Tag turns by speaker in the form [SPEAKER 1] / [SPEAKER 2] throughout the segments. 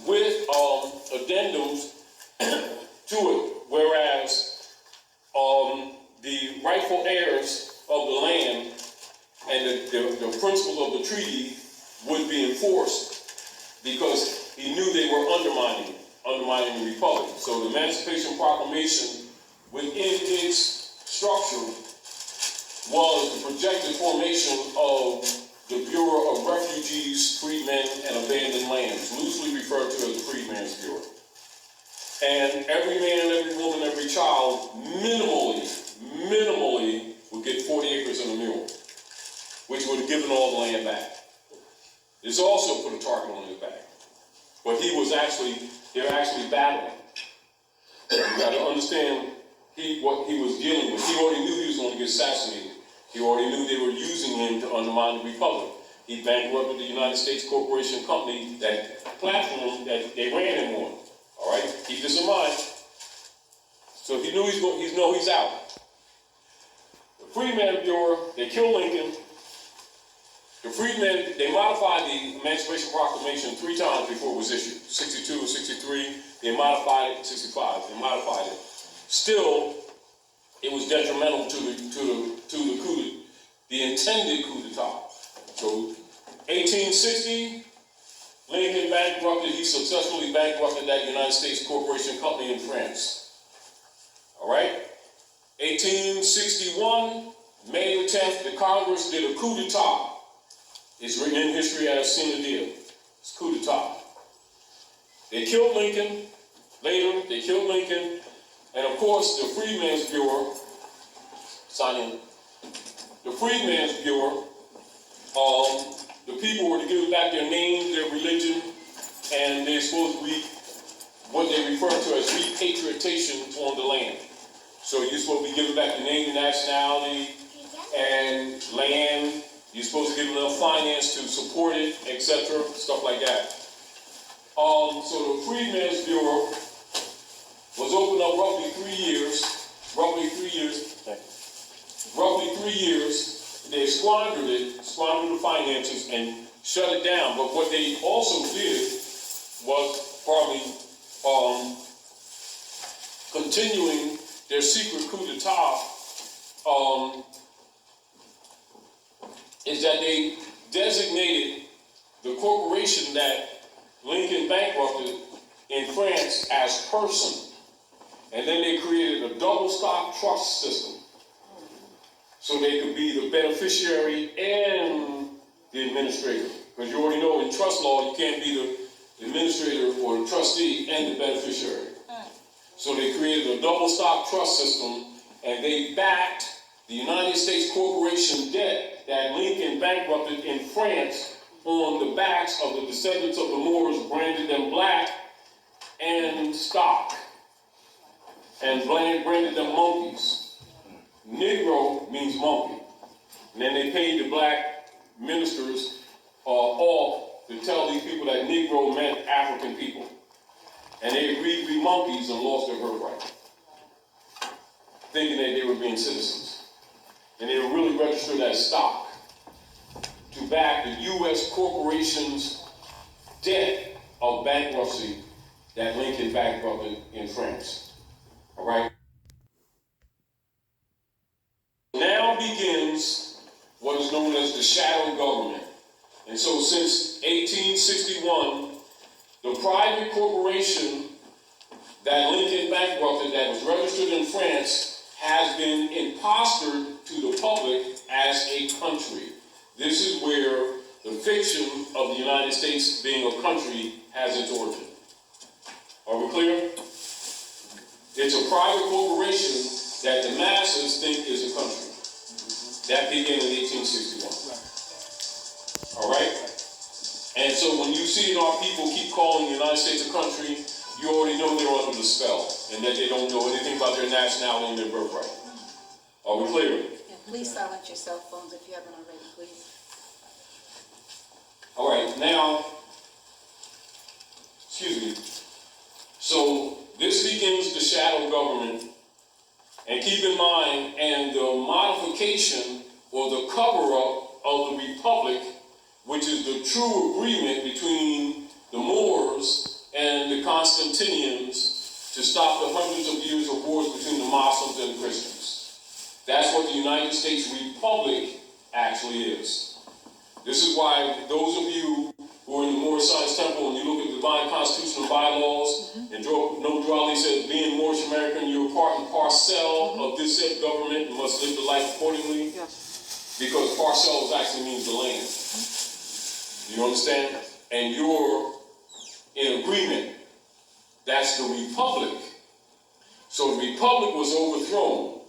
[SPEAKER 1] with addendums to it, whereas the rightful heirs of the land and the principle of the treaty would be enforced, because he knew they were undermining the republic. So the Emancipation Proclamation, within its structure, was the projected formation of the Bureau of Refugees, Freedmen, and Abandoned Lands, loosely referred to as the Freedmen's Bureau. And every man, every woman, every child, minimally, would get 40 acres and a mule, which would have given all the land back. This also put a target on his back. But they're actually battling. You got to understand what he was dealing with. He already knew he was going to get assassinated. He already knew they were using him to undermine the republic. He bankrupted the United States Corporation Company, that platform that they ran him on. All right, keep this in mind. So he knew he's out. The Freedmen's Bureau, they killed Lincoln. The Freedmen, they modified the Emancipation Proclamation 3 times before it was issued. 62 and 63, they modified it. 65, they modified it. Still, it was detrimental to the intended coup d'etat. So, 1860, Lincoln bankrupted. He successfully bankrupted that United States Corporation Company in France. All right. 1861, May the 10th, the Congress did a coup d'etat. It's written in history as sin dia. It's coup d'etat. They killed Lincoln. Later, they killed Lincoln. And of course, the Freedmen's Bureau, the Freedmen's Bureau, the people were to give back their name, their religion, and they're supposed to be what they refer to as repatriation on the land. So you're supposed to be giving back your name, your nationality, and land. You're supposed to give enough finance to support it, etc., stuff like that. So the Freedmen's Bureau was opened up roughly 3 years. They squandered the finances, and shut it down. But what they also did was probably continuing their secret coup d'etat, is that they designated the corporation that Lincoln bankrupted in France as person. And then they created a double stock trust system, so they could be the beneficiary and the administrator. Because you already know in trust law, you can't be the administrator or the trustee and the beneficiary. So they created a double stock trust system, and they backed the United States corporation debt that Lincoln bankrupted in France on the backs of the descendants of the Moors, branded them black and stock, and branded them monkeys. Negro means monkey. And then they paid the black ministers off to tell these people that Negro meant African people. And they agreed to be monkeys and lost their birthright, thinking that they were being citizens. And they were really registered as stock to back the U.S. corporation's debt of bankruptcy that Lincoln bankrupted in France. All right? Now begins what is known as the shadow government. And so since 1861, the private corporation that Lincoln bankrupted, that was registered in France, has been impostered to the public as a country. This is where the fiction of the United States being a country has its origin. Are we clear? It's a private corporation that the masses think is a country. That began in 1861. All right? And so when you see our people keep calling the United States a country, you already know they're under the spell, and that they don't know anything about their nationality and their birthright. Are we clear?
[SPEAKER 2] Yeah, please silence your cell phones if you haven't already, please.
[SPEAKER 1] All right, now, excuse me. So this begins the shadow government, and keep in mind, and the modification or the cover-up of the republic, which is the true agreement between the Moors the Constantinians to stop the hundreds of years of wars between the Muslims and the Christians. That's what the United States Republic actually is. This is why those of you who are in the Moorish Science Temple, when you look at the divine constitutional bylaws, and Noble Drew Ali says, being Moorish American, you're part and parcel of this said government and must live the life accordingly.
[SPEAKER 3] Yes.
[SPEAKER 1] Because parcels actually means the land. You understand? And you're in agreement. That's the republic. So the republic was overthrown,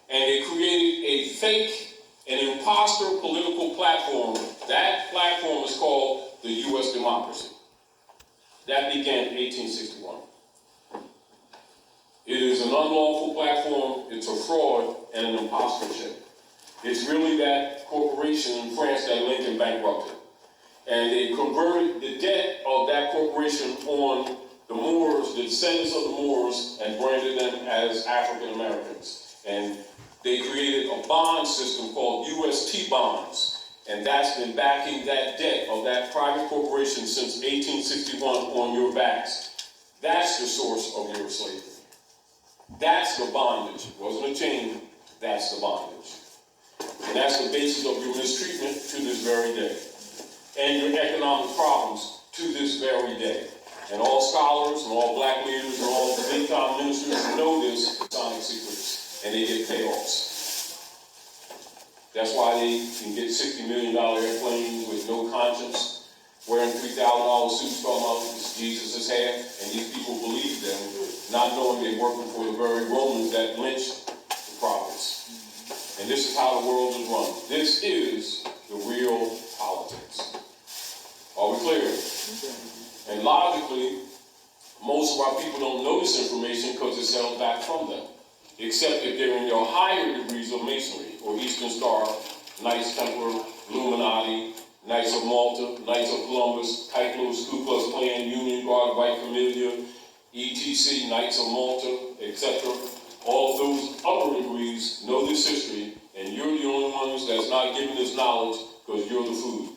[SPEAKER 1] and they created a fake, an imposter political platform. That platform is called the U.S. democracy. That began in 1861. It is an unlawful platform, it's a fraud, and an impostorship. It's really that corporation in France that Lincoln bankrupted. And they converted the debt of that corporation on the Moors, the descendants of the Moors, and branded them as African Americans. And they created a bond system called UST bonds. And that's been backing that debt of that private corporation since 1861 on your backs. That's the source of your slavery. That's the bondage. It wasn't a chain, that's the bondage. And that's the basis of your mistreatment to this very day. And your economic problems to this very day. And all scholars and all black leaders and all the big-time ministers know this Masonic secrets, and they get payoffs. That's why they can get $60 million airplanes with no conscience, wearing $3,000 suits talking about Jesus' hair, and these people believe them, not knowing they're working for the very Romans that lynched the prophets. And this is how the world is run. This is the real politics. Are we clear? And logically, most of our people don't know this information because it's held back from them. Except if they're in your higher degrees of Masonry, or Eastern Star, Knights Templar, Illuminati, Knights of Malta, Knights of Columbus, Titlos, Ku Klux Klan, Union Guard, White Familia, ETC, Knights of Malta, etc. All of those upper degrees know this history, and you're the only ones that's not giving this knowledge because you're the food.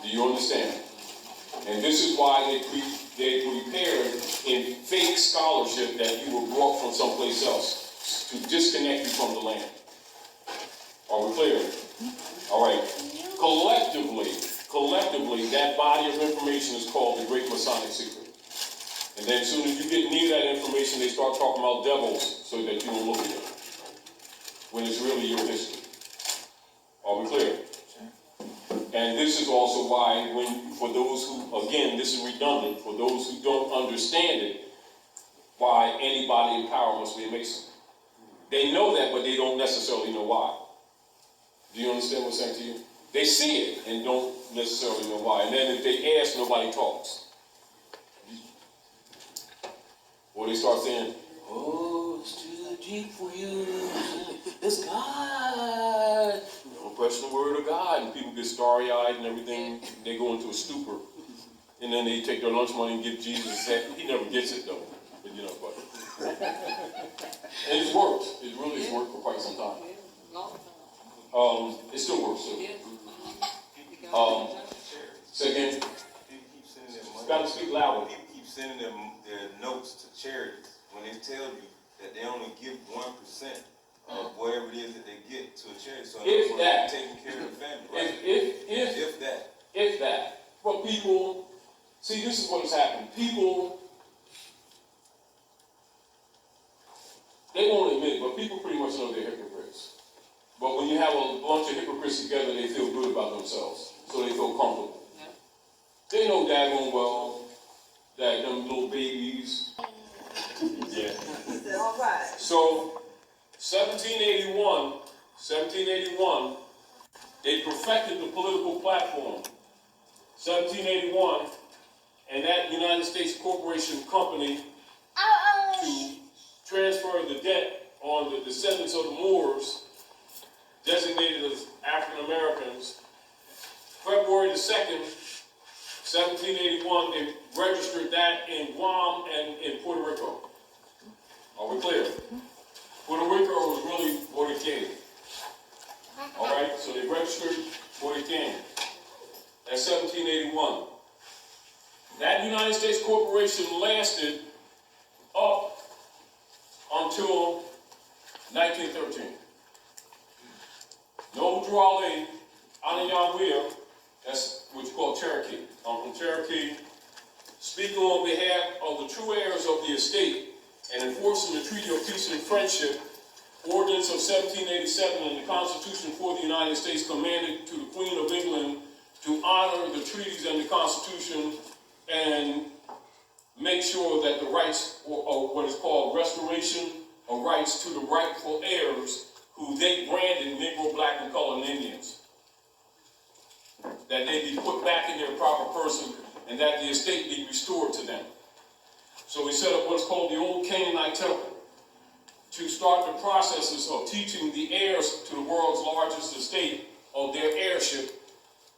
[SPEAKER 1] Do you understand? And this is why they prepared in fake scholarship that you were brought from someplace else to disconnect you from the land. Are we clear? All right. Collectively, that body of information is called the Great Masonic Secret. And then as soon as you get near that information, they start talking about devils so that you don't look at it, when it's really your history. Are we clear? And this is also why, for those who, again, this is redundant, for those who don't understand it, why anybody in power must be a Mason. They know that, but they don't necessarily know why. Do you understand what I'm saying to you? They see it and don't necessarily know why. And then if they ask, nobody talks. Or they start saying, oh, it's too deep for you. It's God. Don't question the word of God. And people get starry-eyed and everything. They go into a stupor. And then they take their lunch money and give Jesus his head. He never gets it, though. But, you know, but. And it's worked. It really has worked for quite some time. It still works, too. Say again. You got to speak louder.
[SPEAKER 4] People keep sending them their notes to charities when they tell you that they only give 1% of whatever it is that they get to a charity. So
[SPEAKER 1] If that.
[SPEAKER 4] Taking care of the family. Right?
[SPEAKER 1] If that. But people, see, this is what has happened. People, they won't admit it, but people pretty much know they're hypocrites. But when you have a bunch of hypocrites together, they feel good about themselves. So they feel comfortable. Yeah. They know daggone well that them little babies. Yeah.
[SPEAKER 3] All right.
[SPEAKER 1] So 1781, they perfected the political platform. 1781, and that United States Corporation Company to transfer the debt on the descendants of the Moors, designated as African Americans. February the 2nd, 1781, they registered that in Guam and in Puerto Rico. Are we clear? Puerto Rico was really Puerto Rican. All right, so they registered Puerto Rican. That's 1781. That United States corporation lasted up until 1913. Noble Drew Ali, Anayawea, that's what you call Cherokee. I'm from Cherokee, speaking on behalf of the true heirs of the estate and enforcing the Treaty of Peace and Friendship, Ordinance of 1787, and the Constitution for the United States commanded to the Queen of England to honor the treaties and the Constitution and make sure that the rights, or what is called restoration of rights to the rightful heirs, who they branded Negro, Black, and Colored Indians, that they be put back in their proper person and that the estate be restored to them. So we set up what's called the Old Canaanite Temple to start the processes of teaching the heirs to the world's largest estate of their heirship.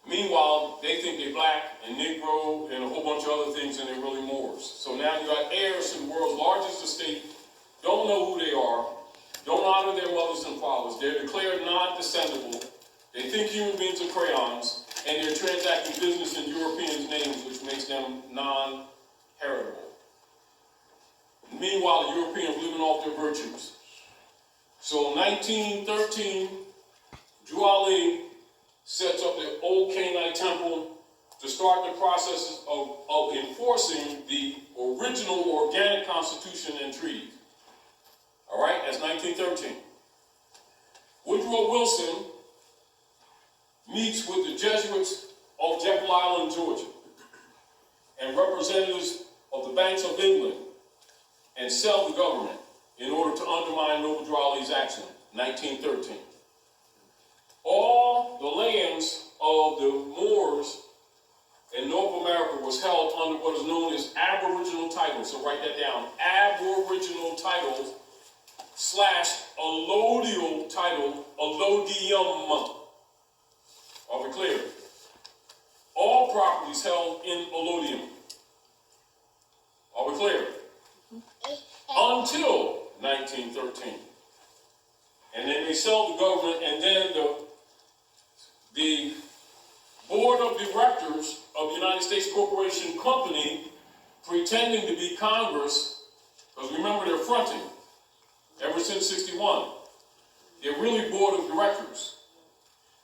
[SPEAKER 1] Meanwhile, they think they're black and Negro and a whole bunch of other things, and they're really Moors. So now you got heirs to the world's largest estate, don't know who they are, don't honor their mothers and fathers, they're declared non-descendable, they think human beings are crayons, and they're transacting business in Europeans' names, which makes them non-heritable. Meanwhile, the Europeans living off their virtues. So 1913, Drew Ali sets up the Old Canaanite Temple to start the process of enforcing the original organic Constitution and treaty. All right, that's 1913. Woodrow Wilson meets with the Jesuits of Jekyll Island, Georgia, and representatives of the banks of England, and sell the government in order to undermine Noble Drew Ali's action, 1913. All the lands of the Moors in North America was held under what is known as aboriginal titles. So write that down, aboriginal titles / allodial title, allodium. Are we clear? All properties held in allodium. Are we clear? Until 1913. And then they sell the government, and then the board of directors of the United States Corporation Company, pretending to be Congress, because remember they're fronting ever since 61. They're really board of directors.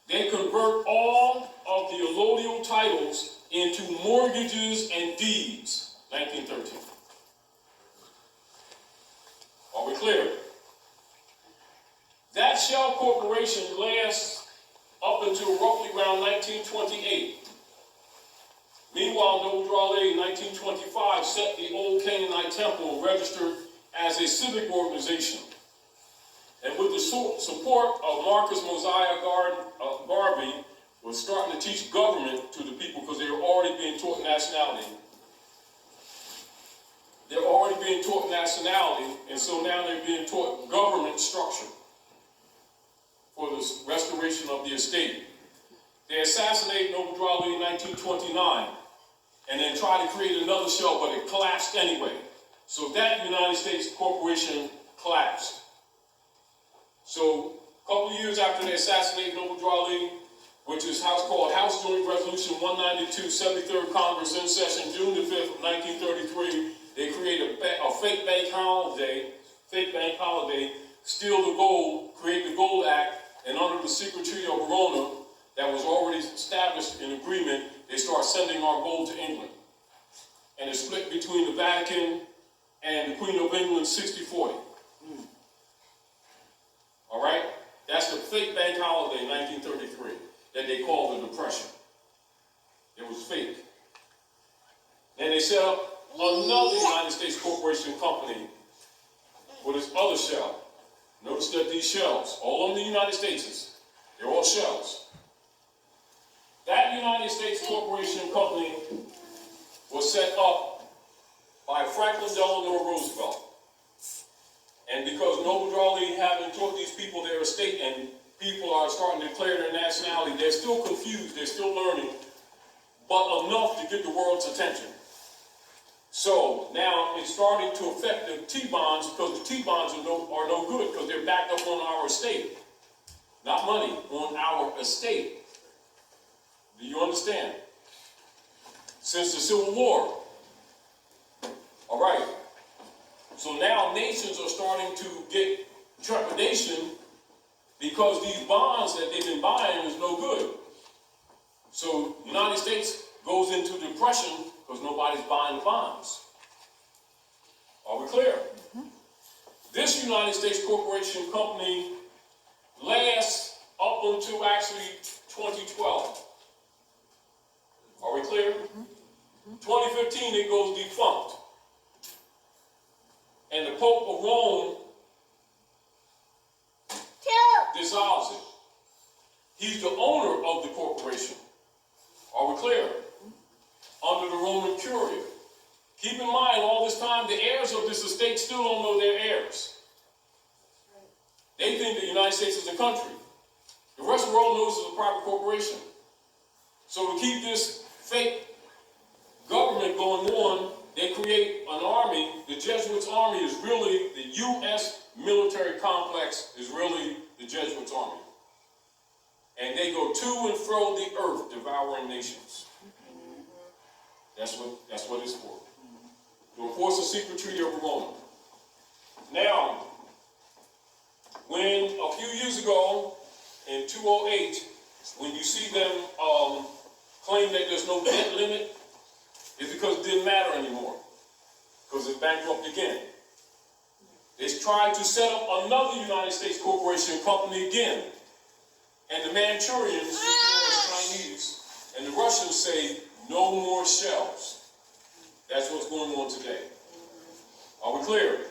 [SPEAKER 1] They convert all of the allodial titles into mortgages and deeds, 1913. Are we clear? That shell corporation lasts up until roughly around 1928. Meanwhile, Noble Drew Ali in 1925 set the Old Canaanite Temple registered as a civic organization. And with the support of Marcus Mosiah Garvey, was starting to teach government to the people because they were already being taught nationality. They're already being taught nationality, and so now they're being taught government structure for the restoration of the estate. They assassinated Noble Drew Ali in 1929, and then tried to create another shell, but it collapsed anyway. So that United States corporation collapsed. So a couple of years after they assassinated Noble Drew Ali, which is called House Joint Resolution 192, 73rd Congress in session, June the 5th of 1933, they created a fake bank holiday, steal the gold, create the Gold Act, and under the secret treaty of Verona that was already established in agreement, they start sending our gold to England. And it's split between the Vatican and the Queen of England 60-40. All right? That's the fake bank holiday in 1933 that they called the Depression. It was fake. And they set up another United States corporation company with its other shell. Notice that these shells, all of the United States, they're all shells. That United States Corporation Company was set up by Franklin Delano Roosevelt. And because Noble Drew Ali having taught these people their estate and people are starting to declare their nationality, they're still confused, they're still learning, but enough to get the world's attention. So now it's starting to affect the T-bonds because the T-bonds are no good because they're backed up on our estate. Not money, on our estate. Do you understand? since the Civil War. All right. So now nations are starting to get trepidation because these bonds that they've been buying is no good. So the United States goes into depression because nobody's buying the bonds. Are we clear? This United States corporation company lasts up until actually 2012. Are we clear? 2015 it goes defunct. And the Pope of Rome dissolves it. He's the owner of the corporation. Are we clear? Under the Roman Curia. Keep in mind, all this time, the heirs of this estate still don't know their heirs. They think the United States is a country. The rest of the world knows it's a private corporation. So to keep this fake government going on, they create an army. The Jesuits' army is really, the U.S. military complex is really the Jesuits' army. And they go to and fro the earth, devouring nations. That's what it's for. To enforce the secret treaty of Rome. Now, when a few years ago, in 2008, when you see them claim that there's no debt limit, it's because it didn't matter anymore. Because it's bankrupt again. They tried to set up another United States corporation company again. And the Manchurians, the Chinese, and the Russians say, no more shells. That's what's going on today. Are we clear?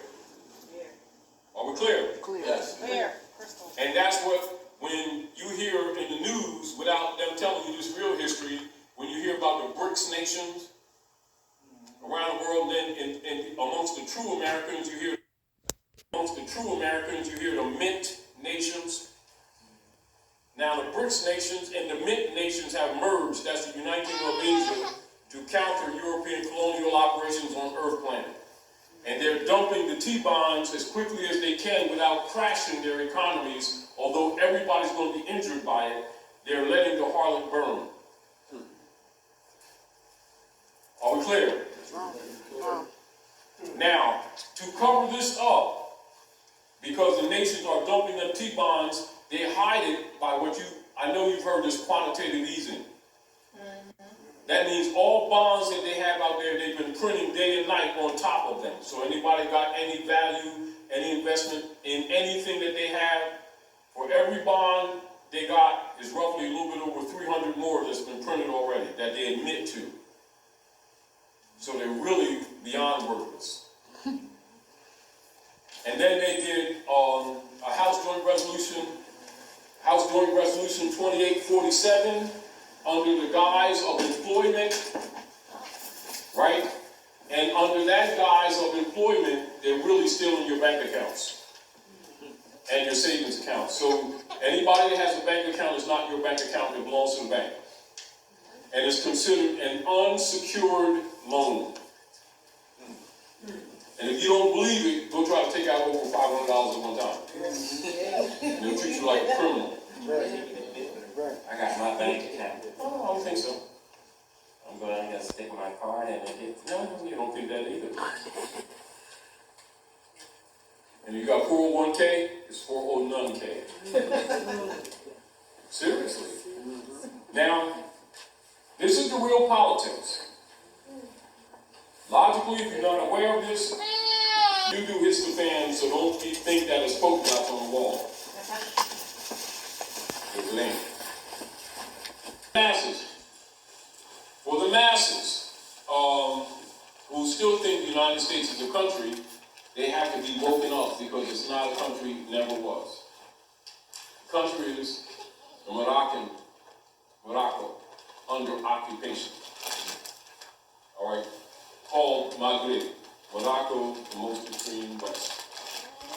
[SPEAKER 1] Are we clear?
[SPEAKER 5] Clear.
[SPEAKER 1] Yes.
[SPEAKER 3] Clear.
[SPEAKER 1] And that's what, when you hear in the news, without them telling you this real history, when you hear about the BRICS nations around the world, then amongst the true Americans, you hear the mint nations. Now the BRICS nations and the mint nations have merged. That's the uniting of Asia to counter European colonial operations on Earth planet. And they're dumping the T-bonds as quickly as they can without crashing their economies. Although everybody's going to be injured by it, they're letting the harlot burn. Are we clear? Now, to cover this up, because the nations are dumping them T-bonds, they hide it by I know you've heard this quantitative easing. That means all bonds that they have out there, they've been printing day and night on top of them. So anybody got any value, any investment in anything that they have, for every bond they got is roughly a little bit over 300 more that's been printed already that they admit to. So they're really beyond worthless. And then they did a House Joint Resolution 2847 under the guise of employment, right? And under that guise of employment, they're really stealing your bank accounts and your savings accounts. So anybody that has a bank account is not your bank account, it belongs to the bank. And it's considered an unsecured loan. And if you don't believe it, go try to take out over $500 at one time. And they'll treat you like a criminal.
[SPEAKER 5] I got my bank account.
[SPEAKER 1] Oh, I don't think so.
[SPEAKER 5] I'm going to stick my card in it.
[SPEAKER 1] No, you don't think that either. And you got 401k, it's 409k. Seriously. Now, this is the real politics. Logically, if you're not aware of this, you do hit the fan, so don't think that it's polka dots on the wall. Because it ain't. Masses. For the masses who still think the United States is a country, they have to be woken up because it's not a country, never was. The country is the Morocco, under occupation. All right, called Maghreb, Morocco, the most extreme west.